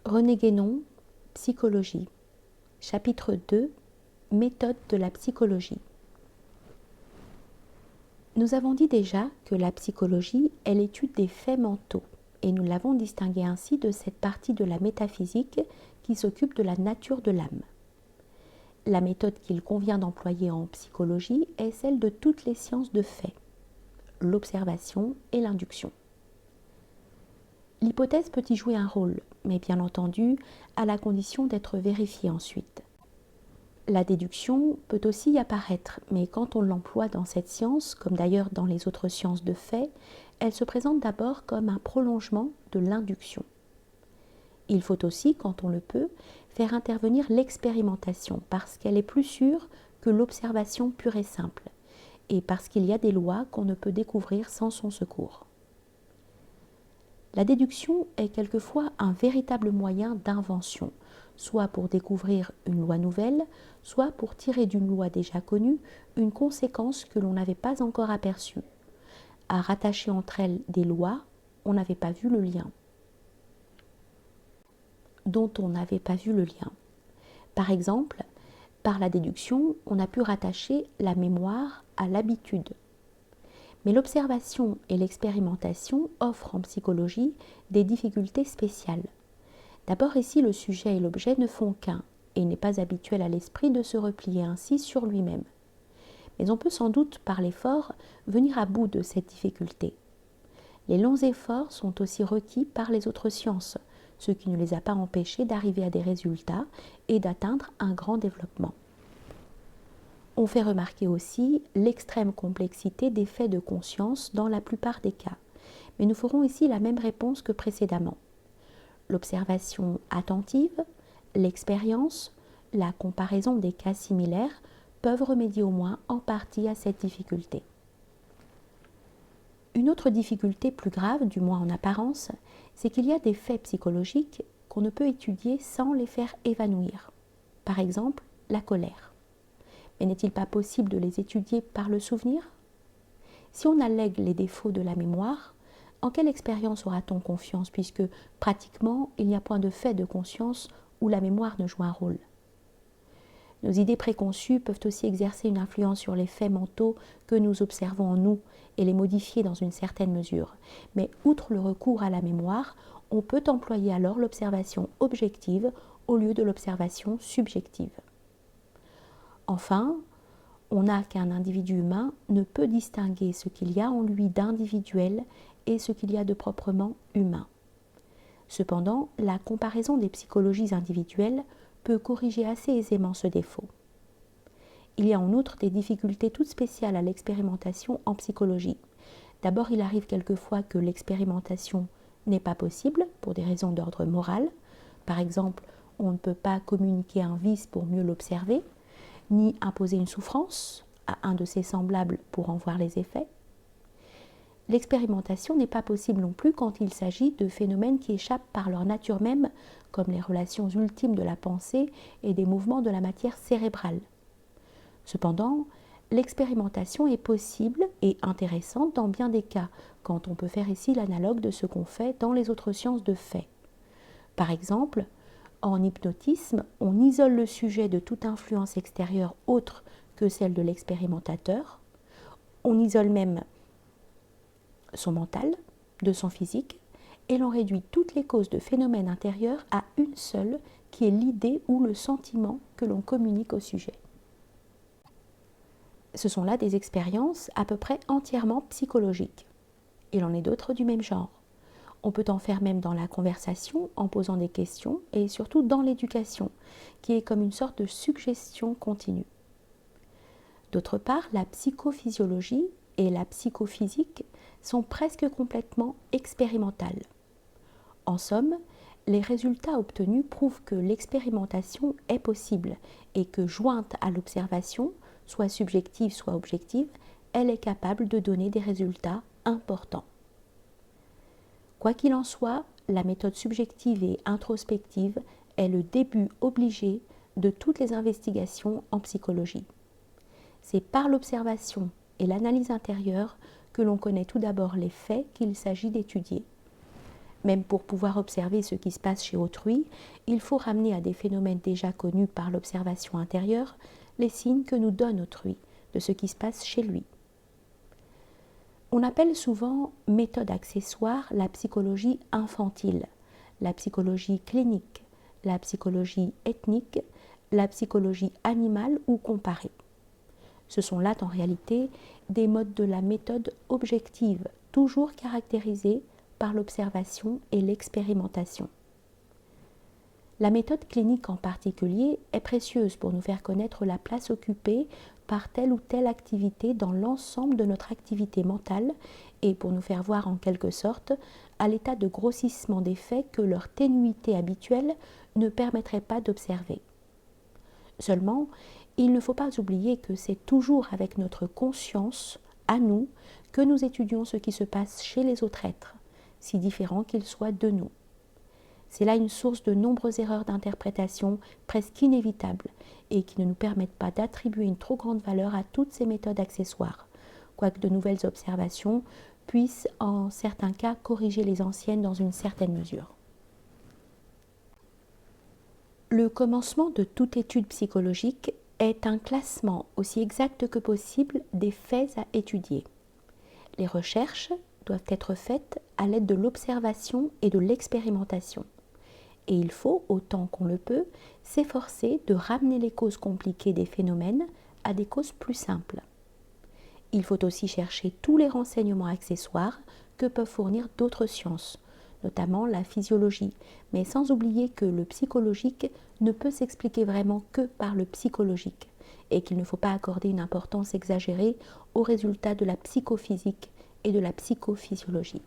René Guénon, Psychologie. Chapitre 2, Méthode de la psychologie. Nous avons dit déjà que la psychologie est l'étude des faits mentaux, et nous l'avons distingué ainsi de cette partie de la métaphysique qui s'occupe de la nature de l'âme. La méthode qu'il convient d'employer en psychologie est celle de toutes les sciences de fait, l'observation et l'induction. L'hypothèse peut y jouer un rôle, mais bien entendu, à la condition d'être vérifiée ensuite. La déduction peut aussi y apparaître, mais quand on l'emploie dans cette science, comme d'ailleurs dans les autres sciences de fait, elle se présente d'abord comme un prolongement de l'induction. Il faut aussi, quand on le peut, faire intervenir l'expérimentation, parce qu'elle est plus sûre que l'observation pure et simple, et parce qu'il y a des lois qu'on ne peut découvrir sans son secours. La déduction est quelquefois un véritable moyen d'invention, soit pour découvrir une loi nouvelle, soit pour tirer d'une loi déjà connue une conséquence que l'on n'avait pas encore aperçue. À rattacher entre elles des lois, on n'avait pas vu le lien. Dont on n'avait pas vu le lien. Par exemple, par la déduction, on a pu rattacher la mémoire à l'habitude. Mais l'observation et l'expérimentation offrent en psychologie des difficultés spéciales. D'abord ici, le sujet et l'objet ne font qu'un, et il n'est pas habituel à l'esprit de se replier ainsi sur lui-même. Mais on peut sans doute, par l'effort, venir à bout de cette difficulté. Les longs efforts sont aussi requis par les autres sciences, ce qui ne les a pas empêchés d'arriver à des résultats et d'atteindre un grand développement. On fait remarquer aussi l'extrême complexité des faits de conscience dans la plupart des cas, mais nous ferons ici la même réponse que précédemment. L'observation attentive, l'expérience, la comparaison des cas similaires peuvent remédier au moins en partie à cette difficulté. Une autre difficulté plus grave, du moins en apparence, c'est qu'il y a des faits psychologiques qu'on ne peut étudier sans les faire évanouir. Par exemple, la colère. Mais n'est-il pas possible de les étudier par le souvenir ? Si on allègue les défauts de la mémoire, en quelle expérience aura-t-on confiance puisque pratiquement il n'y a point de fait de conscience où la mémoire ne joue un rôle ? Nos idées préconçues peuvent aussi exercer une influence sur les faits mentaux que nous observons en nous et les modifier dans une certaine mesure. Mais outre le recours à la mémoire, on peut employer alors l'observation objective au lieu de l'observation subjective. Enfin, on n'a qu'un individu humain ne peut distinguer ce qu'il y a en lui d'individuel et ce qu'il y a de proprement humain. Cependant, la comparaison des psychologies individuelles peut corriger assez aisément ce défaut. Il y a en outre des difficultés toutes spéciales à l'expérimentation en psychologie. D'abord, il arrive quelquefois que l'expérimentation n'est pas possible pour des raisons d'ordre moral. Par exemple, on ne peut pas communiquer un vice pour mieux l'observer, ni imposer une souffrance à un de ses semblables pour en voir les effets. L'expérimentation n'est pas possible non plus quand il s'agit de phénomènes qui échappent par leur nature même, comme les relations ultimes de la pensée et des mouvements de la matière cérébrale. Cependant, l'expérimentation est possible et intéressante dans bien des cas, quand on peut faire ici l'analogue de ce qu'on fait dans les autres sciences de fait. Par exemple, en hypnotisme, on isole le sujet de toute influence extérieure autre que celle de l'expérimentateur. On isole même son mental de son physique et l'on réduit toutes les causes de phénomènes intérieurs à une seule, qui est l'idée ou le sentiment que l'on communique au sujet. Ce sont là des expériences à peu près entièrement psychologiques. Il en est d'autres du même genre. On peut en faire même dans la conversation en posant des questions et surtout dans l'éducation, qui est comme une sorte de suggestion continue. D'autre part, la psychophysiologie et la psychophysique sont presque complètement expérimentales. En somme, les résultats obtenus prouvent que l'expérimentation est possible et que, jointe à l'observation, soit subjective, soit objective, elle est capable de donner des résultats importants. Quoi qu'il en soit, la méthode subjective et introspective est le début obligé de toutes les investigations en psychologie. C'est par l'observation et l'analyse intérieure que l'on connaît tout d'abord les faits qu'il s'agit d'étudier. Même pour pouvoir observer ce qui se passe chez autrui, il faut ramener à des phénomènes déjà connus par l'observation intérieure les signes que nous donne autrui de ce qui se passe chez lui. On appelle souvent méthode accessoire la psychologie infantile, la psychologie clinique, la psychologie ethnique, la psychologie animale ou comparée. Ce sont là en réalité des modes de la méthode objective, toujours caractérisés par l'observation et l'expérimentation. La méthode clinique en particulier est précieuse pour nous faire connaître la place occupée par telle ou telle activité dans l'ensemble de notre activité mentale et pour nous faire voir en quelque sorte à l'état de grossissement des faits que leur ténuité habituelle ne permettrait pas d'observer. Seulement, il ne faut pas oublier que c'est toujours avec notre conscience, à nous, que nous étudions ce qui se passe chez les autres êtres, si différents qu'ils soient de nous. C'est là une source de nombreuses erreurs d'interprétation presque inévitables et qui ne nous permettent pas d'attribuer une trop grande valeur à toutes ces méthodes accessoires, quoique de nouvelles observations puissent en certains cas corriger les anciennes dans une certaine mesure. Le commencement de toute étude psychologique est un classement aussi exact que possible des faits à étudier. Les recherches doivent être faites à l'aide de l'observation et de l'expérimentation. Et il faut, autant qu'on le peut, s'efforcer de ramener les causes compliquées des phénomènes à des causes plus simples. Il faut aussi chercher tous les renseignements accessoires que peuvent fournir d'autres sciences, notamment la physiologie, mais sans oublier que le psychologique ne peut s'expliquer vraiment que par le psychologique et qu'il ne faut pas accorder une importance exagérée aux résultats de la psychophysique et de la psychophysiologie.